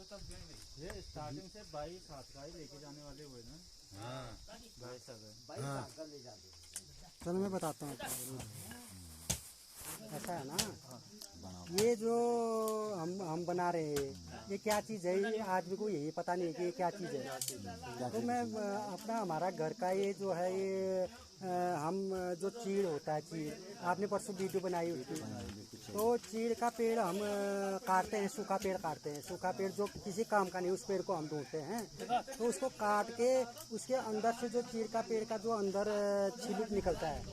ये स्टार्टिंग से 22 हाथ का ही लेके जाने वाले हुए ना। हाँ 22 हाथ ले जाते। चलो मैं बताता हूँ। ऐसा है ना, ये जो हम बना रहे हैं ये क्या चीज़ है, ये आदमी को यही पता नहीं है कि ये क्या चीज़ है। तो मैं अपना हमारा घर का ये जो है ये हम जो चीड़ होता है, चीड़ आपने परसों वीडियो बनाई उसकी, तो चीड़ का पेड़ हम काटते हैं, सूखा पेड़ काटते हैं, सूखा पेड़ जो किसी काम का नहीं उस पेड़ को हम ढूंढते हैं। तो उसको काट के उसके अंदर से जो चीड़ का पेड़ का जो अंदर छिलक निकलता है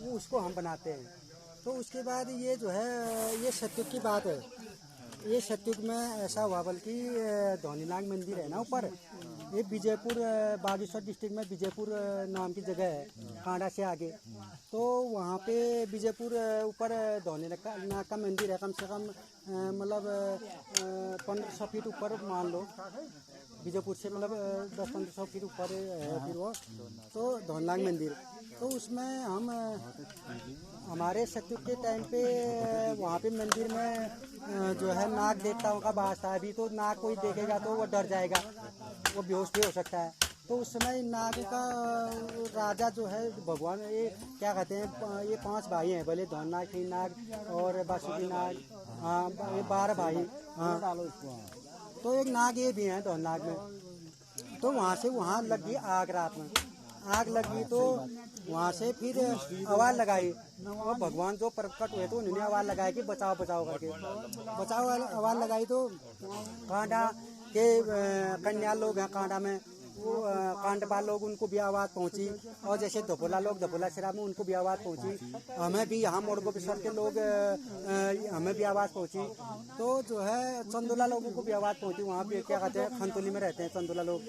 वो उसको हम बनाते हैं। तो उसके बाद ये जो है ये सतयुग की बात है। ये सतयुग में ऐसा हुआ, बल्कि धौनीनाग मंदिर है ना ऊपर, ये विजयपुर बागेश्वर डिस्ट्रिक्ट में विजयपुर नाम की जगह है, कांडा से आगे। तो वहाँ पे विजयपुर ऊपर धौनीनाग का मंदिर है, कम से कम मतलब 1500 फीट ऊपर मान लो, विजयपुर से मतलब 10-1500 फीट ऊपर है फिर वो, तो धौनीनाग मंदिर। तो उसमें हम हमारे सतयुग के टाइम पे वहाँ पे मंदिर में जो है नाग देवताओं का वास था। अभी तो नाग कोई देखेगा तो वो डर जाएगा, वो बेहोश भी हो सकता है। तो उस समय नाग का राजा जो है भगवान, ये क्या कहते हैं, ये 5 भाई हैं, भले धौनीनाग, श्रीनाग और बासुकी नाग, हाँ ये 12 भाई। हाँ तो एक नाग ये भी हैं धौनीनाग में। तो वहाँ से वहाँ लगी आग, रात में आग लगी तो वहाँ से फिर आवाज़ लगाई, और भगवान जो प्रकट हुए तो उन्होंने आवाज़ लगाई कि बचाओ बचाओ करके, बचाओ आवाज़ लगाई। तो कांडा के कन्या लोग हैं कांडा में, वो कांडपाल लोग, उनको भी आवाज़ पहुंची, और जैसे धपोला लोग धपोला सिरा में उनको भी आवाज़ पहुंची, हमें भी यहाँ मोड़गोपेश्वर के लोग हमें भी आवाज़ पहुंची। तो जो है चंदोला लोगों को भी आवाज़ पहुंची, वहाँ पे क्या कहते हैं खंतोली में रहते हैं चंदोला लोग।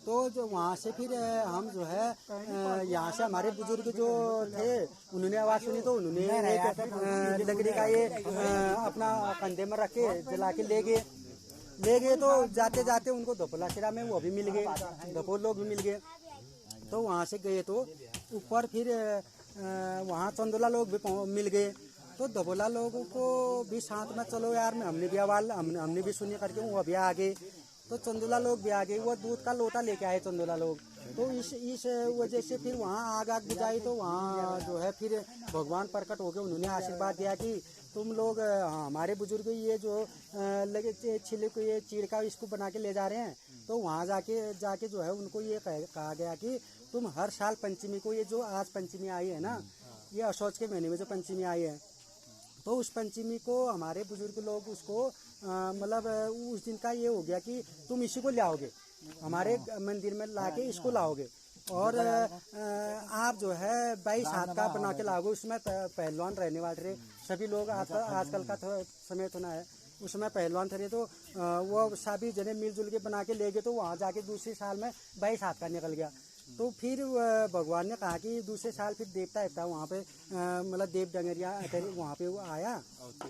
तो जो वहाँ से फिर हम जो है यहाँ से हमारे बुजुर्ग जो थे उन्होंने आवाज़ सुनी, तो उन्होंने एक लकड़ी का ये अपना कंधे में रख के जला के ले गए। तो जाते जाते उनको धपोला सिरा में वो भी मिल गए, धपोल लोग भी मिल गए। तो वहाँ से गए तो ऊपर फिर वहाँ चंदोला लोग भी मिल गए। तो धपोला लोगों को भी साथ में चलो यार, हमने भी आवाज़ हमने भी सुनी करके वो भी आ गए। तो चंदोला लोग भी आ गए, वो दूध का लोटा लेके आए चंदोला लोग। तो इस वजह से फिर वहाँ आग बुझाई। तो वहाँ जो है फिर भगवान प्रकट होकर उन्होंने आशीर्वाद दिया कि तुम लोग हमारे बुजुर्ग ये जो लगे छिलक ये चीड़ का इसको बना के ले जा रहे हैं। तो वहाँ जाके जो है उनको ये कहा गया कि तुम हर साल पंचमी को, ये जो आज पंचमी आई है ना, ये असौच के महीने में जो पंचमी आई है, तो उस पंचमी को हमारे बुजुर्ग लोग उसको मतलब उस दिन का ये हो गया कि तुम इसी को लाओगे, हमारे मंदिर में लाके इसको लाओगे, और आप जो है 22 हाथ का बना के लाओगे। उसमें पहलवान रहने वाले थे सभी लोग, आजकल का समय तो ना है, उसमें पहलवान थे। तो वो सभी जने मिलजुल के बना के ले गए। तो वहाँ जाके दूसरे साल में 22 हाथ का निकल गया। तो फिर भगवान ने कहा कि दूसरे साल फिर देवता था वहाँ पे, मतलब देव डंगरिया वहाँ पे वो आया,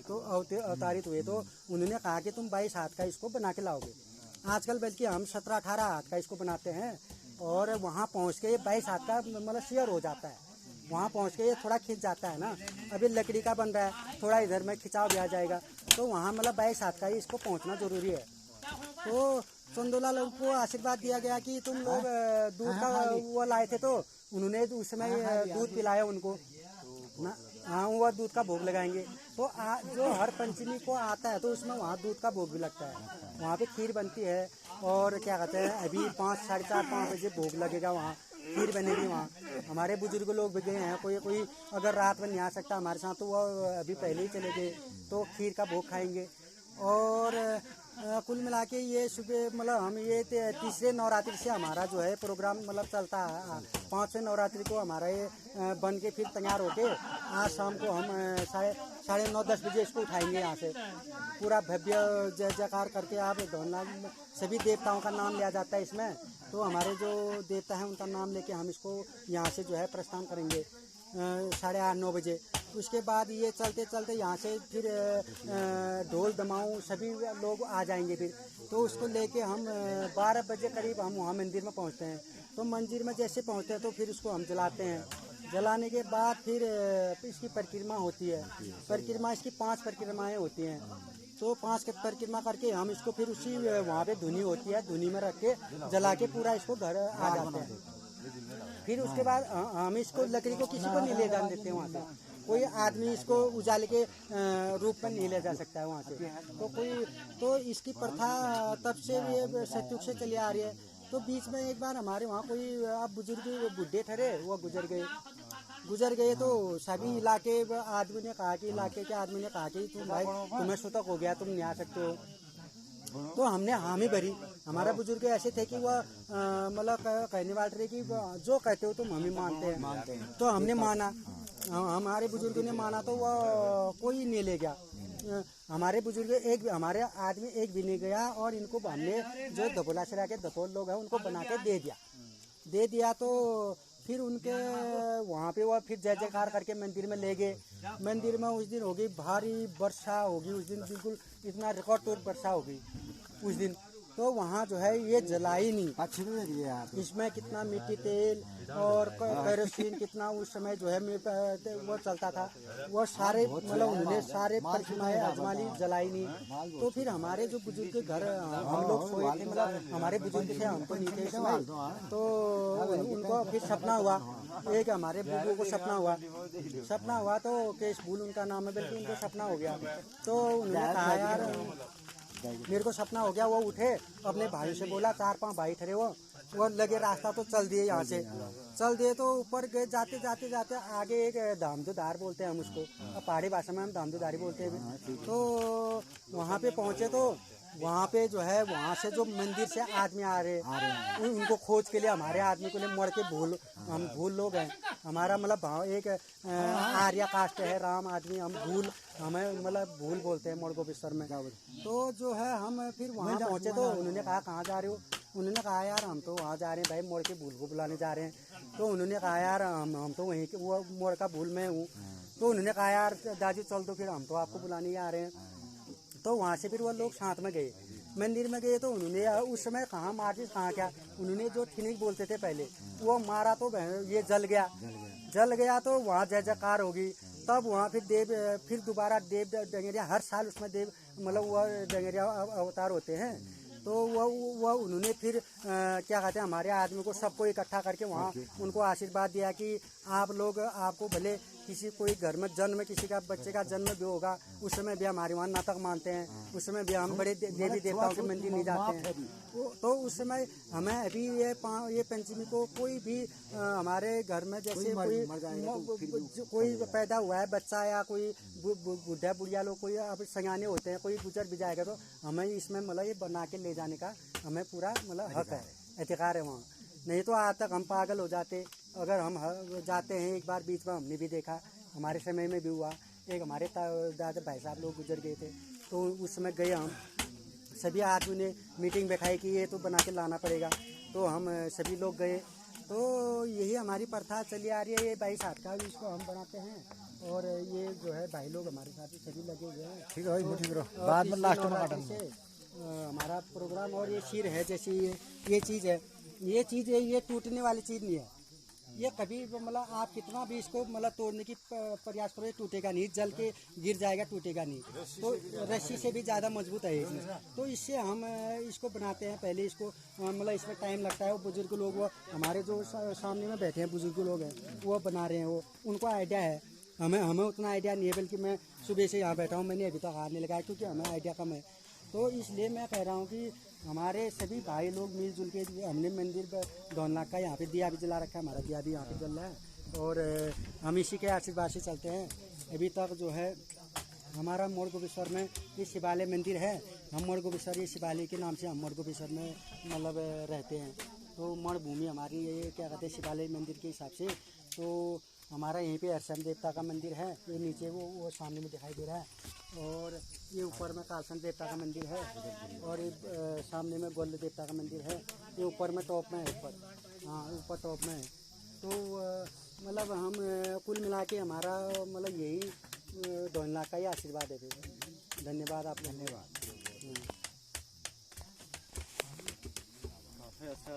तो अवतारित हुए। तो उन्होंने कहा कि तुम 22 हाथ का इसको बना के लाओगे। आजकल बल्कि हम 17-18 हाथ का इसको बनाते हैं, और वहाँ पहुँच के ये 22 हाथ का मतलब शेयर हो जाता है। वहाँ पहुँच के ये थोड़ा खिंच जाता है ना, अभी लकड़ी का बन रहा है, थोड़ा इधर में खिंचाव भी आ जाएगा। तो वहाँ मतलब 22 हाथ का ही इसको पहुँचना जरूरी है। तो चंदोला लोगों को आशीर्वाद दिया गया कि तुम लोग दूध का वो लाए थे, तो उन्होंने उस समय दूध पिलाया उनको ना, हाँ वो दूध का भोग लगाएंगे। तो जो हर पंचमी को आता है तो उसमें वहाँ दूध का भोग भी लगता है, वहाँ पे खीर बनती है। और क्या कहते हैं अभी 5, 4:30, 5 बजे भोग लगेगा, वहाँ खीर बनेगी। वहाँ हमारे बुजुर्ग लोग भी गए हैं, कोई अगर रात में नहीं आ सकता हमारे साथ तो वो अभी पहले ही चले गए, तो खीर का भोग खाएंगे। और कुल मिला के ये सुबह मतलब हम ये तीसरे नवरात्रि से हमारा जो है प्रोग्राम मतलब चलता है। 5वें नवरात्रि को हमारा ये बन के फिर तैयार होके आज शाम को हम 9:30-10 बजे इसको उठाएंगे यहाँ से। पूरा भव्य जय जयकार करके आप धौनीनाग सभी देवताओं का नाम लिया जाता है इसमें। तो हमारे जो देवता हैं उनका नाम लेके हम इसको यहाँ से जो है प्रस्थान करेंगे 8:30-9 बजे। उसके बाद ये चलते चलते यहाँ से फिर ढोल दमाऊँ सभी लोग आ जाएंगे फिर। तो उसको लेके हम 12 बजे करीब हम वहाँ मंदिर में पहुँचते हैं। तो मंदिर में जैसे पहुँचते हैं तो फिर उसको हम जलाते हैं। जलाने के बाद फिर इसकी परिक्रमा होती है। परिक्रमा इसकी 5 परिक्रमाएँ होती हैं। तो 5 के परिक्रमा करके हम इसको फिर उसी वहाँ पे धुनी होती है, धुनी में रख के जला के पूरा इसको घर आ जाते हैं। फिर उसके बाद हम इसको लकड़ी को किसी को नहीं ले जाने देते वहाँ से, कोई आदमी इसको उजाले के रूप में नहीं ले जा सकता है वहाँ से। तो इसकी प्रथा तब से ये सतयुग से चली आ रही है। तो बीच में एक बार हमारे वहाँ कोई अब बुजुर्ग बुढ़े ठहरे, वो गुजर गए तो सभी इलाके आदमी ने कहा कि इलाके के आदमी ने कहा कि तुम भाई तुम्हें सुतक हो गया, तुम नहीं आ सकते हो। तो हमने हामी भरी। हमारा बुजुर्ग ऐसे थे कि वह मतलब कहने वाले रहे कि जो कहते हो तुम हमें मानते हैं। तो हमने माना, हमारे बुजुर्ग ने माना, तो वह कोई नहीं ले गया। हमारे बुजुर्ग हमारे आदमी एक भी नहीं गया। और इनको हमने जो दपोलासरा के दपोल लोग हैं उनको बना के दे दिया। तो फिर उनके वहाँ पे वह फिर जय जयकार करके मंदिर में ले गए। मंदिर में उस दिन होगी भारी वर्षा होगी, उस दिन बिल्कुल इतना रिकॉर्ड तोड़ वर्षा होगी उस दिन। तो वहाँ जो है ये जलाई नहीं, इसमें कितना मिट्टी तेल और केरोसिन कितना उस समय जो है वो चलता था, वो सारे मतलब उन्होंने सारे परिक्रमाएं आजमा ली, जलाई नहीं। तो फिर हमारे जो बुजुर्ग के घर हम लोग सोए थे, मतलब हमारे बुजुर्ग थे, हमको नहीं थे इसमें। तो उनको फिर सपना हुआ, एक हमारे बुजुर्गों को सपना हुआ तो केश भूल उनका नाम है, बल्कि उनको सपना हो गया। तो उन्होंने कहा यार मेरे को सपना हो गया। वो उठे, अपने भाई से बोला, 4-5 भाई ठहरे, वो लगे रास्ता तो चल दिए, यहाँ से चल दिए। तो ऊपर गए, जाते आगे एक दामदुदार बोलते हैं हम उसको, पहाड़ी भाषा में हम दामदुदारी बोलते हैं। तो वहाँ पे पहुँचे तो वहाँ पे जो है वहाँ से जो मंदिर से आदमी आ रहे उनको खोज के लिए हमारे आदमी को लिए मर के हम भूल लोग हैं। हमारा मतलब एक आर्या कास्ट है, राम आदमी, हम भूल, हमें मतलब भूल बोलते हैं मोड़गोपेश्वर में। तो जो है हम फिर वहाँ पहुँचे तो उन्होंने कहा कहाँ जा रहे हो? उन्होंने कहा यार हम तो वहाँ जा रहे हैं भाई, मोड़ के भूल को बुलाने जा रहे हैं। तो उन्होंने कहा यार हम तो वहीं के वो मोड़ का भूल में हूँ। तो उन्होंने कहा यार दादी चल, तो फिर हम तो आपको बुलाने ही आ रहे हैं। तो वहाँ से फिर वो लोग साथ में गए, मंदिर में गए। तो उन्होंने उस समय कहाँ माचिस कहाँ क्या, उन्होंने जो ठिनिक बोलते थे पहले वो मारा, तो ये जल गया। तो वहाँ जय जयकार होगी। तब वहाँ फिर दोबारा देव डंगेरिया, हर साल उसमें देव मतलब वह डंगेरिया अवतार होते हैं। तो वह उन्होंने फिर क्या कहते हैं हमारे आदमी को सबको इकट्ठा करके वहाँ उनको आशीर्वाद दिया कि आप लोग, आपको भले किसी कोई घर में जन्म, किसी का बच्चे का जन्म भी होगा, उस समय भी हमारे वहाँ नाटक मानते हैं, उस समय भी हम बड़े देवी देवताओं के मंदिर नहीं जाते हैं। तो उस समय हमें अभी ये पंचमी को कोई भी हमारे घर में जैसे कोई पैदा हुआ है बच्चा, या कोई बुढ़ा बुढ़िया लोग, कोई अब सयाने होते हैं, कोई गुजर भी जाएगा, तो हमें इसमें मतलब ये बना के ले जाने का हमें पूरा मतलब हक है, अधिकार है वहाँ। नहीं तो आज तक हम पागल हो जाते अगर हम जाते हैं। एक बार बीच में हमने भी देखा, हमारे समय में भी हुआ, एक हमारे दादा भाई साहब लोग गुजर गए थे। तो उस समय गए हम, सभी आदमी ने मीटिंग बैठाई कि ये तो बना के लाना पड़ेगा। तो हम सभी लोग गए। तो यही हमारी प्रथा चली आ रही है। ये 22 हाथ का इसको हम बनाते हैं, और ये जो है भाई लोग हमारे साथ सभी लगे हुए हैं। ठीक है भाई, ठीक है। बाद में लास्ट में काटेंगे हमारा प्रोग्राम। और ये शीर है, जैसे ये चीज़ है, ये टूटने वाली चीज़ नहीं है। ये कभी मतलब आप कितना भी इसको मतलब तोड़ने की प्रयास करो, ये टूटेगा नहीं, जल के गिर जाएगा, टूटेगा नहीं। तो रस्सी से भी ज़्यादा मजबूत है ये। तो इससे हम इसको बनाते हैं। पहले इसको मतलब इसमें टाइम लगता है। वो बुजुर्ग लोग, वो हमारे जो सामने में बैठे हैं बुजुर्ग लोग हैं, वो बना रहे हैं, वो उनको आइडिया है। हमें उतना आइडिया नहीं है, बल्कि मैं सुबह से यहाँ बैठा हूँ, मैंने अभी तक हाथ नहीं लगाया, क्योंकि हमें आइडिया कम है। तो इसलिए मैं कह रहा हूँ कि हमारे सभी भाई लोग मिलजुल के, हमने मंदिर पर दोनलाख का यहाँ पे दिया भी जला रखा है, हमारा दिया भी यहाँ पे जल रहा है, और हम इसी के आशीर्वाद से चलते हैं। अभी तक जो है हमारा मोड़गोपेश्वर में ये शिवालय मंदिर है। हम मोड़गोपेश्वर, ये शिवालय के नाम से हम मोड़गोपेश्वर में मतलब रहते हैं। तो मण भूमि हमारी ये क्या कहते हैं शिवालय मंदिर के हिसाब से। तो हमारा यहीं पे हरसन देवता का मंदिर है, ये नीचे वो सामने में दिखाई दे रहा है, और ये ऊपर में कालसन देवता का मंदिर है, और ये सामने में गोल्ड देवता का मंदिर है। ये ऊपर में टॉप में है, ऊपर टॉप में है। तो मतलब हम कुल मिला के हमारा मतलब यही 2 लाख का ही आशीर्वाद है। धन्यवाद आप, धन्यवाद। काफ़ी अच्छा